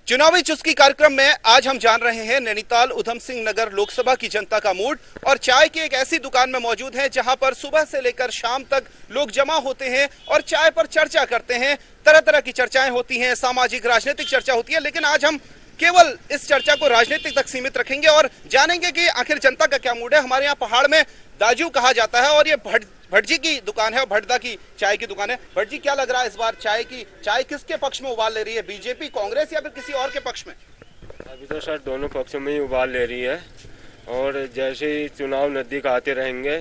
चुनावी चुस्की कार्यक्रम में आज हम जान रहे हैं नैनीताल उधम सिंह नगर लोकसभा की जनता का मूड। और चाय की एक ऐसी दुकान में मौजूद हैं जहां पर सुबह से लेकर शाम तक लोग जमा होते हैं और चाय पर चर्चा करते हैं। तरह तरह की चर्चाएं होती हैं, सामाजिक राजनीतिक चर्चा होती है, लेकिन आज हम केवल इस चर्चा को राजनीतिक तक सीमित रखेंगे और जानेंगे कि आखिर जनता का क्या मूड है। हमारे यहाँ पहाड़ में दाजू कहा जाता है और ये भटजी की दुकान है और भटदा की चाय की दुकान है। भटजी, क्या लग रहा है इस बार चाय किसके पक्ष में उबाल ले रही है, बीजेपी, कांग्रेस या फिर किसी और के पक्ष में? अभी तो सर दोनों पक्षों में ही उबाल ले रही है और जैसे ही चुनाव नजदीक आते रहेंगे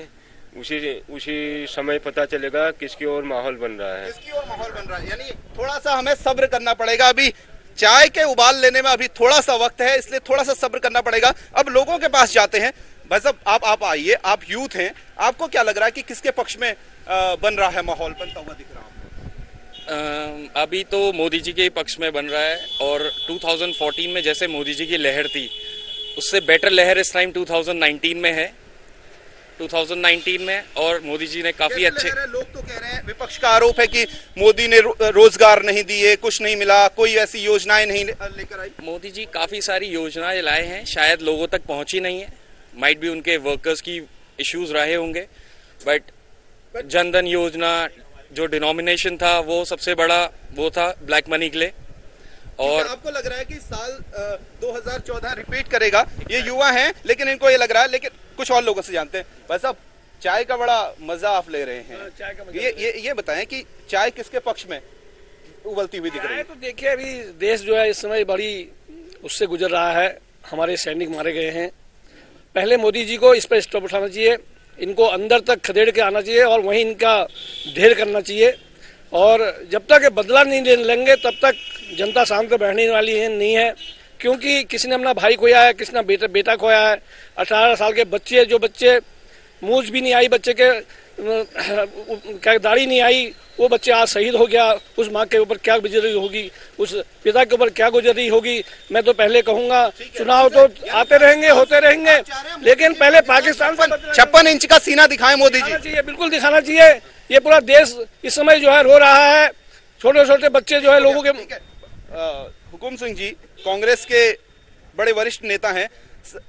उसी समय पता चलेगा किसकी ओर माहौल बन रहा है। किसकी ओर माहौल बन रहा है, यानी थोड़ा सा हमें सब्र करना पड़ेगा। अभी चाय के उबाल लेने में अभी थोड़ा सा वक्त है, इसलिए थोड़ा सा सब्र करना पड़ेगा। अब लोगों के पास जाते हैं। भाई साहब, आप आइए, आप यूथ हैं, आपको क्या लग रहा है कि किसके पक्ष में बन रहा है माहौल, बनता हुआ दिख रहा है? अभी तो मोदी जी के पक्ष में बन रहा है और 2014 में जैसे मोदी जी की लहर थी उससे बेटर लहर इस टाइम 2019 में है। 2019 में और मोदी जी ने काफी अच्छे, लोग तो कह रहे हैं, विपक्ष का आरोप है कि मोदी ने रोजगार नहीं दिए, कुछ नहीं मिला, कोई ऐसी योजनाएं नहीं लेकर आई। मोदी जी काफी सारी योजनाएं लाए हैं, शायद लोगों तक पहुंची नहीं है, माइट भी उनके वर्कर्स की इश्यूज रहे होंगे, बट जनधन योजना जो डिनोमिनेशन था वो सबसे बड़ा वो था ब्लैक मनी के लिए। और आपको लग रहा है कि साल 2014 रिपीट करेगा? ये युवा हैं लेकिन इनको ये लग रहा है, लेकिन कुछ और लोगों से जानते हैं। बस अब चाय का बड़ा मजा आप ले रहे हैं, ये बताएं कि चाय किसके पक्ष में उबलती हुई दिख रही है? तो देखिए, अभी देश जो है इस समय बड़ी उससे गुजर रहा है, हमारे सैनिक मारे गए हैं। पहले मोदी जी को इस पर स्टॉप उठाना चाहिए, इनको अंदर तक खदेड़ के आना चाहिए और वहीं इनका ढेर करना चाहिए। और जब तक ये बदला नहीं लेंगे तब तक जनता शांत बैठने वाली नहीं है, क्योंकि किसी ने अपना भाई खोया है, किसी ने बेटा खोया है। 18 साल के बच्चे, जो बच्चे मूंछ भी नहीं आई, बच्चे के क्या दाढ़ी नहीं आई, वो बच्चे आज शहीद हो गया। उस माँ के ऊपर क्या गुजरी होगी, उस पिता के ऊपर क्या गुजरी होगी। मैं तो पहले कहूंगा चुनाव तो आते रहेंगे, होते रहेंगे, लेकिन पहले पाकिस्तान से 56 इंच का सीना दिखाएं मोदी जी। चाहिए, बिल्कुल दिखाना चाहिए। ये पूरा देश इस समय जो है रो रहा है, छोटे छोटे बच्चे जो है लोगों के। हुकुम सिंह जी कांग्रेस के बड़े वरिष्ठ नेता हैं।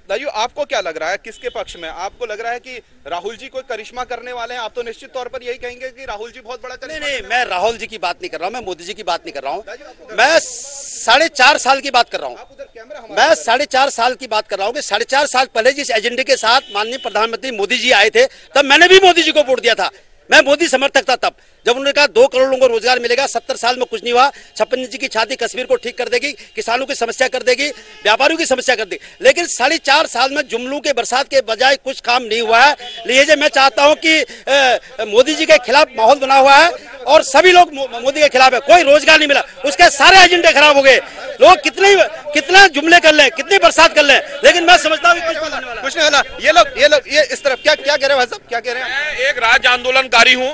दाजू, आपको क्या लग रहा है, किसके पक्ष में? आपको लग रहा है कि राहुल जी कोई करिश्मा करने वाले हैं? आप तो निश्चित तौर पर यही कहेंगे कि राहुल जी बहुत बड़ा करिश्मा। नहीं, मैं राहुल जी की बात नहीं कर रहा हूं, मैं मोदी जी की बात नहीं कर रहा हूं। मैं 4.5 साल की बात कर रहा हूं। मैं 4.5 साल की बात कर रहा हूं कि 4.5 साल पहले जिस एजेंडे के साथ माननीय प्रधानमंत्री मोदी जी आए थे, तब मैंने भी मोदी जी को वोट दिया था। मैं मोदी समर्थक था तब, जब उन्होंने कहा 2 करोड़ लोगों को रोजगार मिलेगा। 70 साल में कुछ नहीं हुआ। 56 इंच की छाती कश्मीर को ठीक कर देगी, किसानों की समस्या कर देगी, व्यापारियों की समस्या कर देगी। लेकिन 4.5 साल में जुमलों के बरसात के बजाय कुछ काम नहीं हुआ है। लिहाजा मैं चाहता हूं कि मोदी जी के खिलाफ माहौल बना हुआ है और सभी लोग मोदी के खिलाफ है। कोई रोजगार नहीं मिला, उसके सारे एजेंडे खराब हो गए। लोग कितने जुमले कर ले, कितनी बरसात कर ले, लेकिन मैं समझता हूँ कुछ नहीं होला। ये लोग ये इस तरफ क्या कह रहे हैं भाई साहब, क्या कह रहे हैं? मैं एक राज्य आंदोलनकारी हूँ।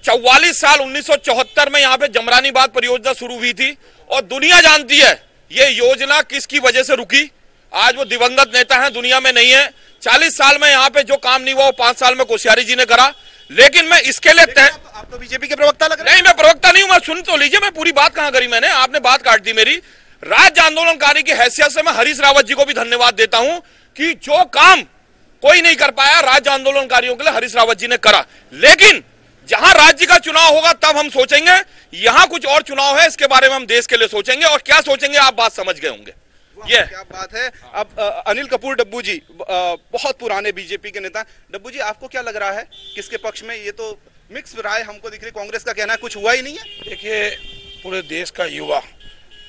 44 साल 1974 में यहाँ पे जमरानीबाग परियोजना शुरू हुई थी और दुनिया जानती है ये योजना किसकी वजह से रुकी। आज वो दिवंगत नेता हैं, दुनिया में नहीं है। 40 साल में यहाँ पे जो काम नहीं हुआ वो 5 साल में कोश्यारी जी ने करा। लेकिन मैं इसके लिए आप तो बीजेपी के प्रवक्ता लग रहे हैं। नहीं, मैं प्रवक्ता नहीं हूं, मैं सुन तो लीजिए, मैं पूरी बात कहां करी मैंने, आपने बात काट दी मेरी। राज्य आंदोलनकारी की हैसियत से मैं हरीश रावत जी को भी धन्यवाद देता हूं कि जो काम कोई नहीं कर पाया राज्य आंदोलनकारियों के लिए हरीश रावत जी ने करा। लेकिन जहां राज्य का चुनाव होगा तब हम सोचेंगे, यहां कुछ और चुनाव है, इसके बारे में हम देश के लिए सोचेंगे। और क्या सोचेंगे आप बात समझ गए होंगे। ये क्या बात है। अब अनिल कपूर डब्बू जी बहुत पुराने बीजेपी के नेता। डब्बू जी, आपको क्या लग रहा है किसके पक्ष में? ये तो मिक्स राय हमको दिख रही। कांग्रेस का कहना है कुछ हुआ ही नहीं है। देखिए, पूरे देश का युवा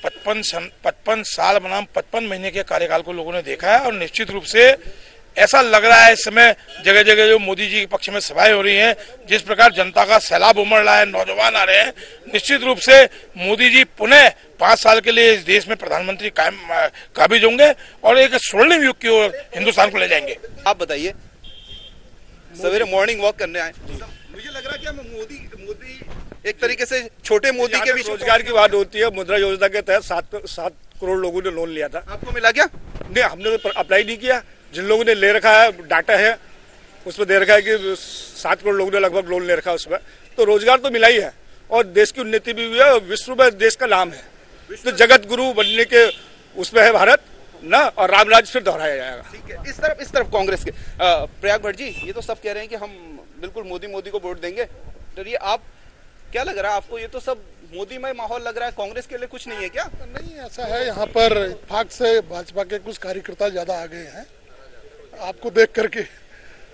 55 साल बनाम 55 महीने के कार्यकाल को लोगों ने देखा है और निश्चित रूप से ऐसा लग रहा है इस समय जगह जगह जो मोदी जी के पक्ष में सभाएं हो रही हैं, जिस प्रकार जनता का सैलाब उमड़ रहा है, नौजवान आ रहे हैं, निश्चित रूप से मोदी जी पुनः 5 साल के लिए इस देश में प्रधानमंत्री काबिज होंगे और एक स्वर्णिम युग की ओर हिंदुस्तान को ले जाएंगे। आप बताइए, सवेरे मॉर्नििंग वॉक करने आए, मुझे लग रहा है कि हम मोदी एक तरीके से छोटे मोदी के बीच रोजगार की बात होती है। मुद्रा योजना के तहत 7 करोड़ लोगों ने लोन लिया था। आपको मिला क्या? नहीं, हमने अप्लाई नहीं किया। जिन लोगों ने ले रखा है, डाटा है उसमें दे रखा है कि 7 करोड़ लोगों ने लगभग लोन ले रखा है उसमें, तो रोजगार तो मिला ही है और देश की उन्नति भी हुई है और विश्व में देश का नाम है। तो जगत गुरु बनने के उसमें है भारत ना, और रामराज फिर दोहराया जाएगा। ठीक है, इस तरफ कांग्रेस के प्रयाग भट्ट जी, ये तो सब कह रहे हैं कि हम बिल्कुल मोदी को वोट देंगे, तो ये आप क्या लग रहा है आपको? ये तो सब मोदीमय माहौल लग रहा है, कांग्रेस के लिए कुछ नहीं है क्या? नहीं, ऐसा है, यहाँ पर इत्तेफाक से भाजपा के कुछ कार्यकर्ता ज्यादा आ गए हैं आपको देख करके,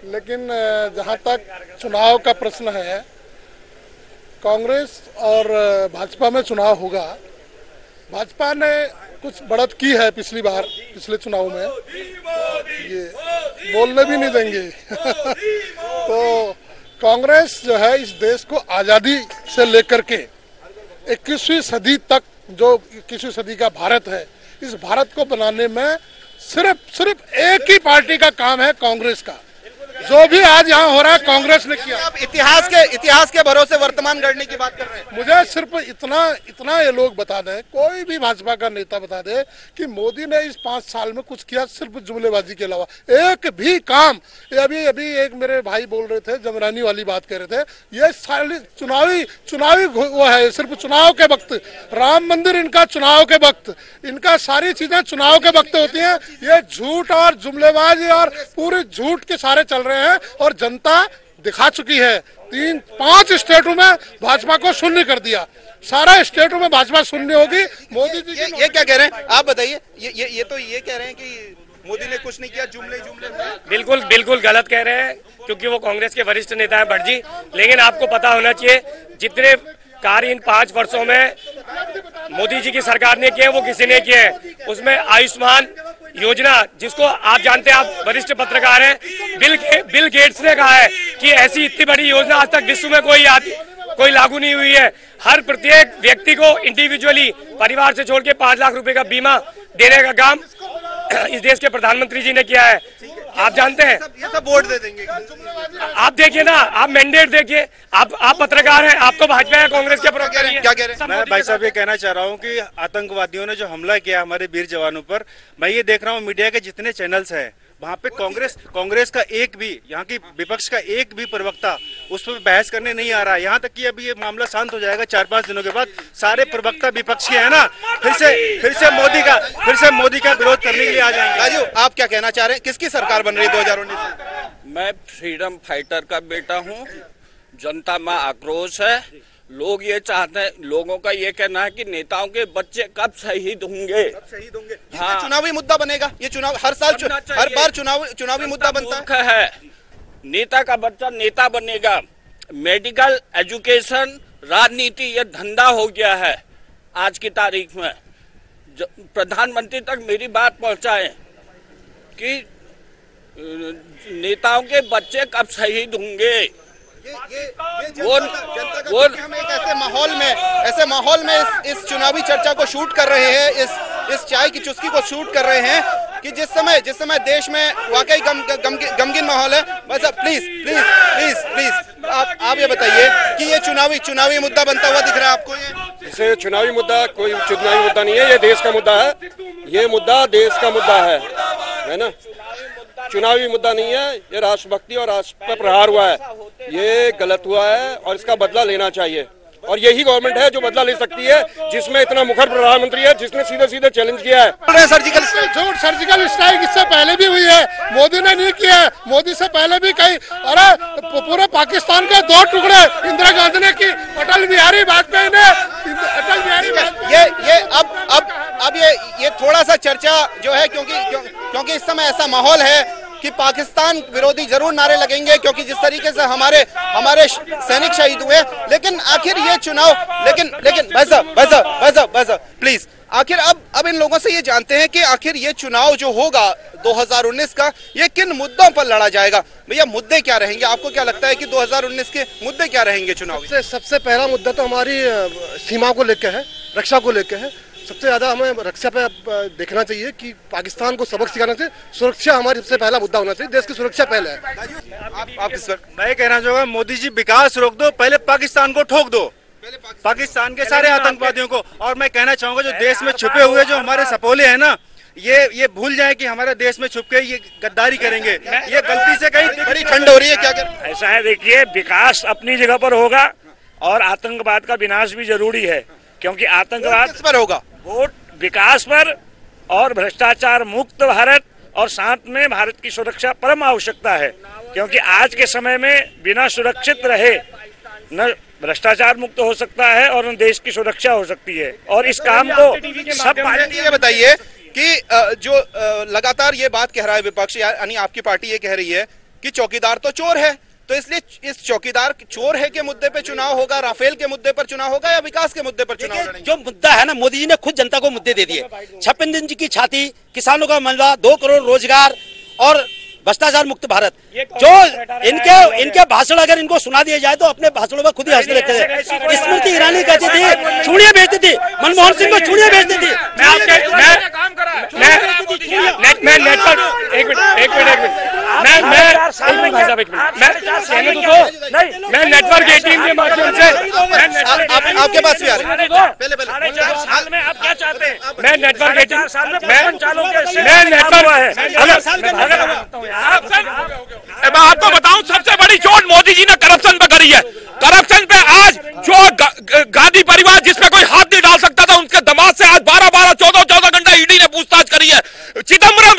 लेकिन जहाँ तक चुनाव का प्रश्न है, कांग्रेस और भाजपा में चुनाव होगा। भाजपा ने कुछ बढ़त की है पिछले चुनाव में, ये बोलने भी नहीं देंगे तो कांग्रेस जो है इस देश को आजादी से लेकर के 21वीं सदी तक, जो 21वीं सदी का भारत है, इस भारत को बनाने में सिर्फ एक ही पार्टी का काम है, कांग्रेस का। जो भी आज यहाँ हो रहा है कांग्रेस ने किया। आप इतिहास के भरोसे वर्तमान गढ़ने की बात कर रहे हैं। मुझे सिर्फ इतना ये लोग बता दें, कोई भी भाजपा का नेता बता दे कि मोदी ने इस 5 साल में कुछ किया सिर्फ जुमलेबाजी के अलावा, एक भी काम। अभी एक मेरे भाई बोल रहे थे, जमरानी वाली बात कर रहे थे, ये सारी चुनावी वो है, सिर्फ चुनाव के वक्त, राम मंदिर इनका चुनाव के वक्त, इनका सारी चीजें चुनाव के वक्त होती है। ये झूठ और जुमलेबाजी और पूरे झूठ के सारे चल रहे हैं, और जनता दिखा चुकी है। 3-5 स्टेटों में भाजपा को शून्य कर दिया, सारा स्टेटों में भाजपा शून्य होगी। मोदी जी ये क्या कह रहे हैं, आप बताइए? ये तो ये कह रहे हैं कि मोदी ने कुछ नहीं किया, जुमले बिल्कुल गलत कह रहे हैं, क्योंकि वो कांग्रेस के वरिष्ठ नेता है भट्ट जी। लेकिन आपको पता होना चाहिए, जितने कार्य इन 5 वर्षों में मोदी जी की सरकार ने किए वो किसी ने किए। उसमें आयुष्मान योजना, जिसको आप जानते हैं, आप वरिष्ठ पत्रकार हैं, बिल गेट्स ने कहा है कि ऐसी इतनी बड़ी योजना आज तक विश्व में कोई लागू नहीं हुई है। हर प्रत्येक व्यक्ति को इंडिविजुअली, परिवार से छोड़ के 5 लाख रुपए का बीमा देने का काम इस देश के प्रधानमंत्री जी ने किया है। आप जानते हैं, ये सब वोट दे देंगे। आप देखिए ना, आप मैंडेट देखिए, आप पत्रकार हैं, आप तो भाजपा या कांग्रेस के प्रवक्ता हैं। क्या कह रहे हैं? मैं भाई साहब ये कहना चाह रहा हूँ कि आतंकवादियों ने जो हमला किया हमारे वीर जवानों पर, मैं ये देख रहा हूँ मीडिया के जितने चैनल्स हैं, वहाँ पे कांग्रेस का एक भी, यहाँ की विपक्ष का एक भी प्रवक्ता उस पर बहस करने नहीं आ रहा है। यहाँ तक कि अभी ये मामला शांत हो जाएगा 4-5 दिनों के बाद, सारे प्रवक्ता विपक्ष के है ना, फिर से मोदी का विरोध करने के लिए आ जाएंगे। राजू, आप क्या कहना चाह रहे हैं, किसकी सरकार बन रही है 2019 में? मैं फ्रीडम फाइटर का बेटा हूँ, जनता में आक्रोश है। लोग ये चाहते हैं, लोगों का ये कहना है कि नेताओं के बच्चे कब शहीद होंगे। हाँ। चुनावी मुद्दा बनेगा ये, चुनाव हर बार चुनावी मुद्दा बनता है। नेता का बच्चा नेता बनेगा। मेडिकल, एजुकेशन, राजनीति, ये धंधा हो गया है आज की तारीख में। प्रधानमंत्री तक मेरी बात पहुंचाएं कि नेताओं के बच्चे कब शहीद होंगे। वो हम एक ऐसे माहौल में इस चुनावी चर्चा को शूट कर रहे हैं, इस चाय की चुस्की को शूट कर रहे हैं कि जिस समय देश में वाकई गमगीन माहौल है। बस प्लीज आप ये बताइए कि ये चुनावी मुद्दा बनता हुआ दिख रहा है आपको? इसे चुनावी मुद्दा, कोई चुनावी मुद्दा नहीं है, ये देश का मुद्दा है। ये मुद्दा देश का मुद्दा है ना, चुनावी मुद्दा नहीं है। ये राष्ट्रभक्ति और राष्ट्र पर प्रहार हुआ है, ये गलत हुआ है और इसका बदला लेना चाहिए। और यही गवर्नमेंट है जो बदला ले सकती है, जिसमें इतना मुखर प्रधानमंत्री है, जिसने सीधे चैलेंज किया है। सर्जिकल स्ट्राइक इससे पहले भी हुई है, मोदी ने नहीं किया है। मोदी से पहले भी कई, अरे पूरे पाकिस्तान के 2 टुकड़े इंदिरा गांधी ने की, अटल बिहारी वाजपेयी ने, ये थोड़ा सा चर्चा जो है, क्योंकि इस समय ऐसा माहौल है कि पाकिस्तान विरोधी जरूर नारे लगेंगे, क्योंकि जिस तरीके से हमारे सैनिक शहीद हुए। लेकिन आखिर ये चुनाव, लेकिन बस प्लीज, आखिर अब इन लोगों से ये जानते हैं कि आखिर ये चुनाव जो होगा 2019 का, ये किन मुद्दों पर लड़ा जाएगा। भैया, मुद्दे क्या रहेंगे? आपको क्या लगता है कि 2019 के मुद्दे क्या रहेंगे चुनाव? सबसे पहला मुद्दा तो हमारी सीमा को लेकर है, रक्षा को लेकर है। सबसे ज्यादा हमें रक्षा पे देखना चाहिए कि पाकिस्तान को सबक सिखाना चाहिए। सुरक्षा हमारी सबसे पहला मुद्दा होना चाहिए, देश की सुरक्षा पहले है। आप किस पर? मैं कहना चाहूँगा, मोदी जी विकास रोक दो, पहले पाकिस्तान को ठोक दो, पाकिस्तान के सारे आतंकवादियों को। और मैं कहना चाहूँगा, जो देश में छुपे हुए जो हमारे सपोले है ना, ये भूल जाए कि हमारे देश में छुप के ये गद्दारी करेंगे। ये गलती से कहीं बड़ी ठंड हो रही है क्या? ऐसा है, देखिए, विकास अपनी जगह पर होगा और आतंकवाद का विनाश भी जरूरी है, क्योंकि आतंकवाद किस पर होगा? वोट विकास पर और भ्रष्टाचार मुक्त भारत और साथ में भारत की सुरक्षा परम आवश्यकता है, क्योंकि आज के समय में बिना सुरक्षित रहे न भ्रष्टाचार मुक्त हो सकता है और न देश की सुरक्षा हो सकती है। और इस काम को सब ये बताइए कि जो लगातार ये बात कह रहा है विपक्ष, यानी आपकी पार्टी ये कह रही है कि चौकीदार तो चोर है, तो इसलिए इस चौकीदार चोर है के मुद्दे पे चुनाव होगा, राफेल के मुद्दे पर चुनाव होगा या विकास के मुद्दे पर चुनाव लड़ेंगे? जो मुद्दा है ना, मोदी जी ने खुद जनता को मुद्दे दे दिए। 56 दिन की छाती, किसानों का मलबा, 2 करोड़ रोजगार और भ्रष्टाचार मुक्त भारत। जो इनके भाषण अगर इनको सुना दिया जाए तो अपने भाषणों में खुद ही हंसते रहते थे। स्मृति ईरानी कहती थी चूड़ियां बेचती थी, मनमोहन सिंह को चूड़ियां बेचती थी। मैं नेटवर्क एक मिनट मैं नेटवर्क 18 के माध्यम से आपके पास भी आ रहे हैं। पहले साल में आप क्या चाहते हैं? मैं नेटवर्क 18 साल में मैं नेटवर्क मैं आपको बताऊं, सबसे बड़ी चोट मोदी जी ने करप्शन पे करी है। करप्शन पे आज जो गांधी परिवार जिसपे कोई हाथ नहीं डाल सकता था, उनके दामाद से आज 12-12, 14-14 घंटा ईडी ने पूछताछ करी है। चिदम्बरम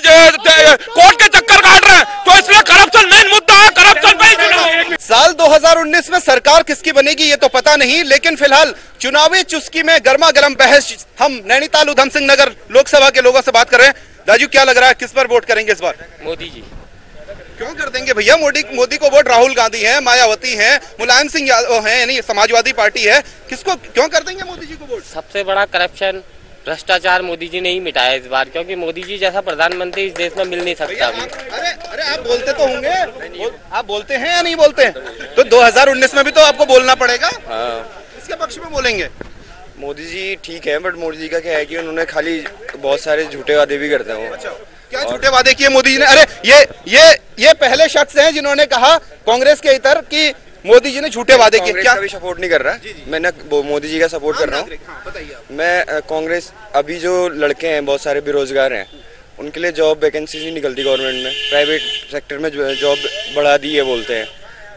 कोर्ट के चक्कर काट रहे हैं, तो इसलिए करप्शन मेन मुद्दा है, करप्शन पे ही चुनाव। साल 2019 में सरकार किसकी बनेगी ये तो पता नहीं, लेकिन फिलहाल चुनावी चुस्की में गर्मा गर्म बहस हम नैनीताल उधम सिंह नगर लोकसभा के लोगों से बात कर रहे हैं। राजू, क्या लग रहा है, किस पर वोट करेंगे इस बार? मोदी जी। क्यों कर देंगे भैया? मोदी को वोट राहुल गांधी है, मायावती है, मुलायम सिंह यादव है, यानी समाजवादी पार्टी है, किसको क्यों कर देंगे मोदी जी को वोट? सबसे बड़ा करप्शन भ्रष्टाचार मोदी जी ने ही मिटाया इस बार, क्योंकि मोदी जी जैसा प्रधानमंत्री इस देश में मिल नहीं सकता अभी। अरे आप बोलते तो होंगे, आप बोलते हैं या नहीं बोलते हैं? तो 2019 में भी तो आपको बोलना पड़ेगा। इसके पक्ष में बोलेंगे। मोदी जी ठीक है, बट मोदी जी का क्या है कि उन्होंने खाली बहुत सारे झूठे वादे भी करते हैं। क्या झूठे वादे किए मोदी जी ने? अरे ये पहले शख्स हैं जिन्होंने कहा कांग्रेस के इतर कि मोदी जी ने झूठे वादे किए। क्या भी सपोर्ट नहीं कर रहा है, मैंने मोदी जी का सपोर्ट कर रहा हूँ। मैं कांग्रेस, अभी जो लड़के हैं बहुत सारे बेरोजगार हैं, उनके लिए जॉब वैकेंसी नहीं निकलती गवर्नमेंट में, प्राइवेट सेक्टर में जॉब बढ़ा दी है बोलते हैं।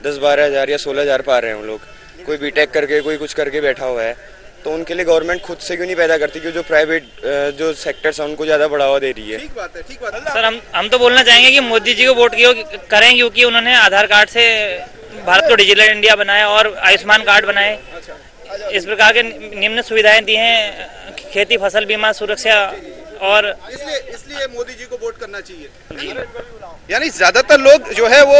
10-12 हज़ार या 16 हज़ार पा रहे हैं वो लोग। कोई बीटेक करके, कोई कुछ करके बैठा हुआ है, तो उनके लिए गवर्नमेंट खुद से क्यों नहीं पैदा करती, क्योंकि जो प्राइवेट जो सेक्टर्स हैं उनको ज्यादा बढ़ावा दे रही है। ठीक बात है, ठीक बात है। सर हम तो बोलना चाहेंगे कि मोदी जी को वोट करें, क्योंकि उन्होंने आधार कार्ड से भारत को डिजिटल इंडिया बनाया और आयुष्मान कार्ड बनाए। इस प्रकार के निम्न सुविधाएं दी हैं, खेती फसल बीमा सुरक्षा, और इसलिए मोदी जी को वोट करना चाहिए। यानी ज्यादातर लोग जो है वो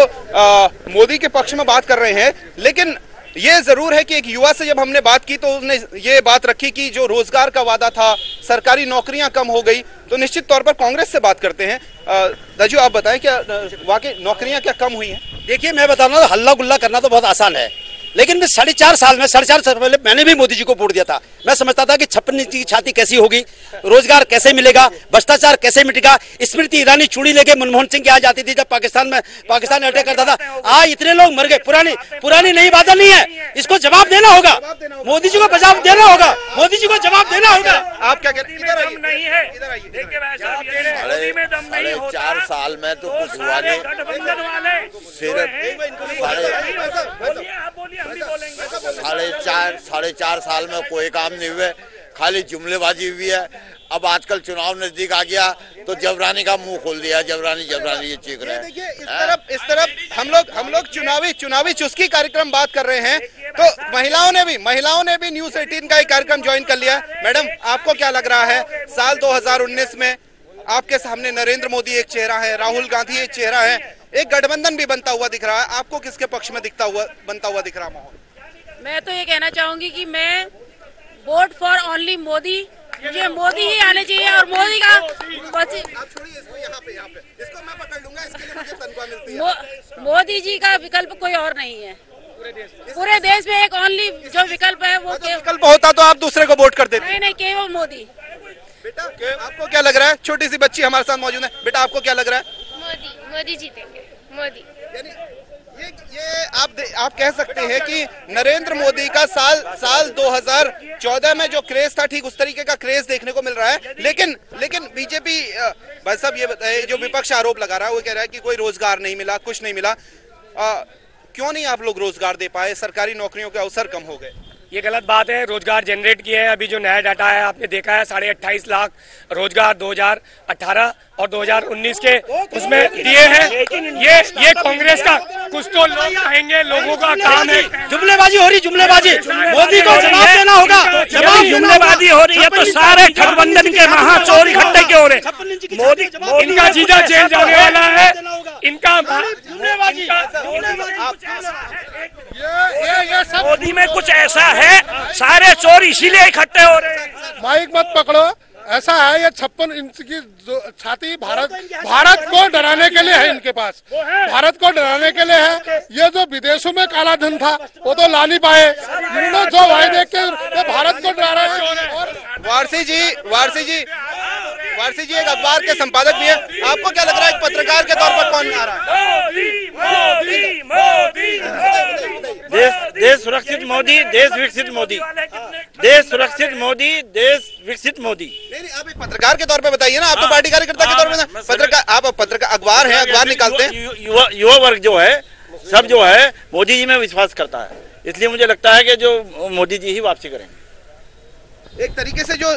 मोदी के पक्ष में बात कर रहे हैं, लेकिन ये जरूर है कि एक युवा से जब हमने बात की तो उसने ये बात रखी कि जो रोजगार का वादा था, सरकारी नौकरियां कम हो गई, तो निश्चित तौर पर कांग्रेस से बात करते हैं। राजू, आप बताएं, क्या वाकई नौकरियां क्या कम हुई हैं? देखिए, मैं बता रहा हूँ, हल्ला गुल्ला करना तो बहुत आसान है, लेकिन मैं 4.5 साल पहले मैंने भी मोदी जी को वोट दिया था। मैं समझता था कि 56 इंच की छाती कैसी होगी, रोजगार कैसे मिलेगा, भ्रष्टाचार कैसे मिटेगा। स्मृति ईरानी चूड़ी लेके मनमोहन सिंह के यहाँ जाती थी जब पाकिस्तान अटैक करता था। आज इतने लोग मर गए। पुरानी नई बात नहीं है, इसको जवाब देना होगा, मोदी जी को जवाब देना होगा, मोदी जी को जवाब देना होगा। आप क्या कहते हैं? 4 साल में तो कुछ हुआ नहीं, साढ़े चार साल में कोई काम नहीं हुए, खाली जुमलेबाजी हुई है। अब आजकल चुनाव नजदीक आ गया तो जबरानी का मुंह खोल दिया, जबरानी ये चीख रहे हैं। इस तरफ हम लोग चुनावी चुस्की कार्यक्रम बात कर रहे हैं, तो महिलाओं ने भी न्यूज 18 का एक कार्यक्रम ज्वाइन कर लिया। मैडम, आपको क्या लग रहा है, साल 2019 में आपके सामने नरेंद्र मोदी एक चेहरा है, राहुल गांधी एक चेहरा है, एक गठबंधन भी बनता हुआ दिख रहा है, आपको किसके पक्ष में बनता हुआ दिख रहा माहौल? मैं तो ये कहना चाहूंगी कि मैं वोट फॉर ओनली मोदी, मुझे मोदी ही आने चाहिए, और मोदी का इसको मैं पकड़ लूंगा, इसके लिए मुझे तनख्वाह मिलती है। मोदी जी का विकल्प कोई और नहीं है पूरे देश में, एक ओनली जो विकल्प है वो विकल्प होता तो आप दूसरे को वोट कर देते। नहीं, केवल मोदी। बेटा, आपको क्या लग रहा है? छोटी सी बच्ची हमारे साथ मौजूद है। बेटा, आपको क्या लग रहा है? मोदी जीतेंगे, मोदी। ये आप कह सकते हैं कि नरेंद्र मोदी का साल 2014 में जो क्रेज था, ठीक उस तरीके का क्रेज देखने को मिल रहा है। लेकिन बीजेपी भाई साहब, ये बताइए, जो विपक्ष आरोप लगा रहा है, वो कह रहा है कि कोई रोजगार नहीं मिला, कुछ नहीं मिला। क्यों नहीं आप लोग रोजगार दे पाए? सरकारी नौकरियों के अवसर कम हो गए। ये गलत बात है। रोजगार जनरेट किए हैं, अभी जो नया डाटा है आपने देखा है 28.5 लाख रोजगार 2018 और 2019 के उसमें दिए हैं। ये कांग्रेस का, कुछ तो लोग कहेंगे लोगों का काम है। जुमलेबाजी हो रही, जुमलेबाजी। मोदी को जवाब देना होगा। जुमलेबाजी हो रही है तो सारे गठबंधन के महाचोर इकट्ठे क्यों हो रहे? मोदी इनका जीजा जेल जाने वाला है। इनका मोदी में कुछ ऐसा है, सारे चोर इसीलिए इकट्ठे हो रहे हैं। माइक मत पकड़ो, ऐसा है ये 56 इंच की छाती भारत को डराने के लिए है। इनके पास भारत को डराने के लिए है। ये जो विदेशों में काला धन था वो तो ला नहीं पाए। इन्होंने जो वायदे के भारत को डरा रहे हैं। वारसी जी एक अखबार के संपादक भी है, आपको क्या लग रहा है पत्रकार के तौर पर कौन आ रहा है? देश सुरक्षित मोदी, देश विकसित मोदी, देश सुरक्षित मोदी, देश विकसित मोदी। नहीं, आप एक पत्रकार के तौर पे बताइए ना, आप तो पार्टी कार्यकर्ता के तौर पे पत्रकार, आप पत्रकार अखबार है, अखबार निकालते हैं। युवा वर्ग जो है सब जो है मोदी जी में विश्वास करता है, इसलिए मुझे लगता है कि जो मोदी जी ही वापसी करेंगे। एक तरीके से जो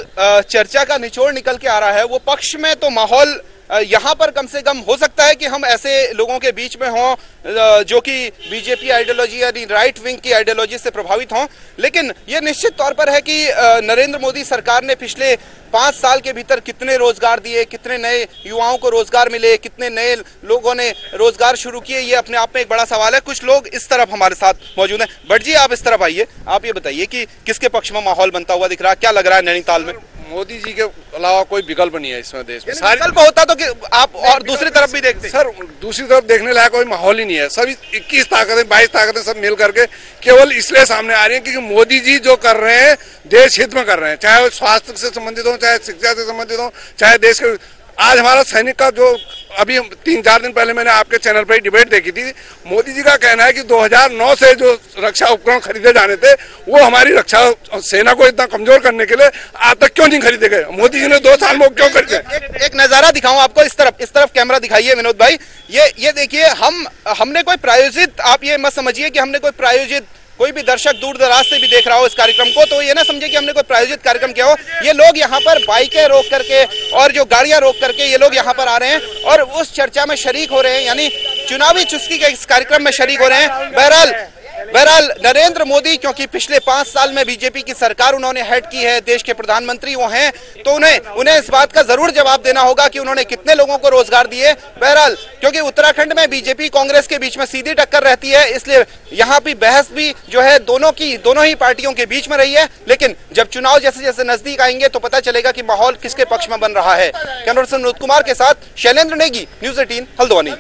चर्चा का निचोड़ निकल के आ रहा है वो पक्ष में तो माहौल यहाँ पर कम से कम हो सकता है कि हम ऐसे लोगों के बीच में हों जो कि बीजेपी आइडियोलॉजी यानी राइट विंग की आइडियोलॉजी से प्रभावित हों, लेकिन ये निश्चित तौर पर है कि नरेंद्र मोदी सरकार ने पिछले 5 साल के भीतर कितने रोजगार दिए, कितने नए युवाओं को रोजगार मिले, कितने नए लोगों ने रोजगार शुरू किए, ये अपने आप में एक बड़ा सवाल है। कुछ लोग इस तरफ हमारे साथ मौजूद हैं। भट्ट जी आप इस तरफ आइए, आप ये बताइए कि किसके पक्ष में माहौल बनता हुआ दिख रहा है, क्या लग रहा है नैनीताल में? मोदी जी के अलावा कोई विकल्प नहीं है इसमें देश में। विकल्प होता तो कि आप और दूसरी तरफ भी देखते सर, दूसरी तरफ देखने लायक कोई माहौल ही नहीं है। सभी 21 ताकतें 22 ताकतें सब मिल करके केवल इसलिए सामने आ रही हैं क्योंकि मोदी जी जो कर रहे हैं देश हित में कर रहे हैं, चाहे वो स्वास्थ्य से संबंधित हो, चाहे शिक्षा से संबंधित हो, चाहे देश के। आज हमारा सैनिक का जो अभी 3-4 दिन पहले मैंने आपके चैनल पर डिबेट देखी थी, मोदी जी का कहना है कि 2009 से जो रक्षा उपकरण खरीदे जाने थे वो हमारी रक्षा सेना को इतना कमजोर करने के लिए आज तक क्यों नहीं खरीदे गए? मोदी जी ने 2 साल में क्यों खरीदे? एक नजारा दिखाऊं आपको, इस तरफ कैमरा दिखाइए विनोद भाई। ये देखिए, हमने कोई प्रायोजित, आप ये मत समझिए कि हमने कोई प्रायोजित, कोई भी दर्शक दूर दराज से भी देख रहा हो इस कार्यक्रम को तो ये ना समझे कि हमने कोई प्रायोजित कार्यक्रम किया हो। ये लोग यहाँ पर बाइकें रोक करके और जो गाड़ियां रोक करके ये लोग यहाँ पर आ रहे हैं और उस चर्चा में शरीक हो रहे हैं, यानी चुनावी चुस्की के इस कार्यक्रम में शरीक हो रहे हैं। बहरहाल नरेंद्र मोदी, क्योंकि पिछले 5 साल में बीजेपी की सरकार उन्होंने हेड की है, देश के प्रधानमंत्री वो हैं, तो उन्हें इस बात का जरूर जवाब देना होगा कि उन्होंने कितने लोगों को रोजगार दिए। बहरहाल क्योंकि उत्तराखंड में बीजेपी कांग्रेस के बीच में सीधी टक्कर रहती है, इसलिए यहाँ भी बहस भी जो है दोनों ही पार्टियों के बीच में रही है। लेकिन जब चुनाव जैसे जैसे नजदीक आएंगे तो पता चलेगा कि माहौल किसके पक्ष में बन रहा है। कैमरा पर्सन विनोद कुमार के साथ शैलेंद्र नेगी, न्यूज़ 18 हल्द्वानी।